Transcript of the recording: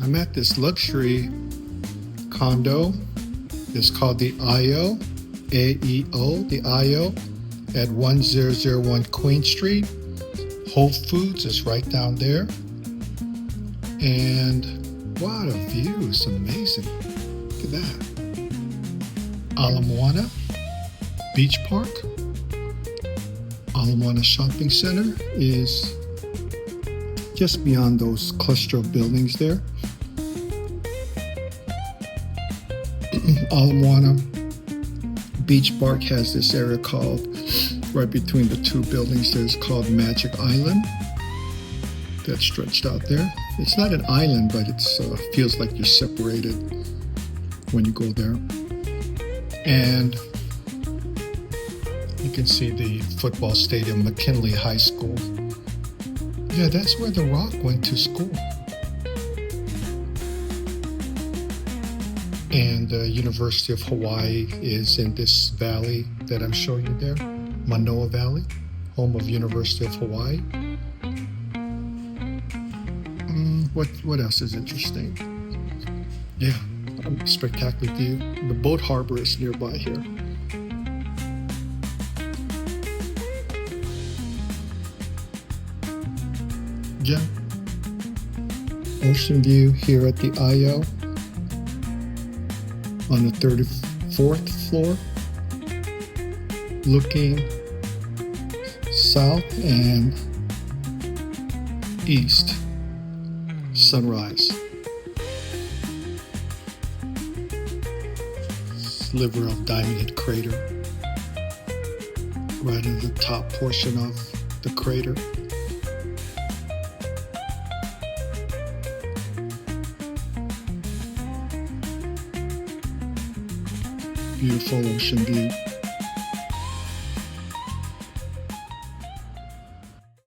I'm at this luxury condo. It's called the Ae'o, A-E-O, the Ae'o, at 1001 Queen Street. Whole Foods is right down there. And what a view, it's amazing. Look at that. Ala Moana Beach Park. Ala Moana Shopping Center is just beyond those cluster of buildings there. Ala Moana Beach Park has this area called, right between the two buildings, there's called Magic Island. That's stretched out there. It's not an island, but it feels like you're separated when you go there. And you can see the football stadium, McKinley High School. Yeah, that's where The Rock went to school. And the University of Hawaii is in this valley that I'm showing you there, Manoa Valley, home of University of Hawaii. What else is interesting? Yeah, spectacular view. The boat harbor is nearby here. Yeah, ocean view here at the Ae'o on the 34th floor, looking south and east. Sunrise. Sliver of Diamond Head Crater right in the top portion of the crater. Beautiful ocean view.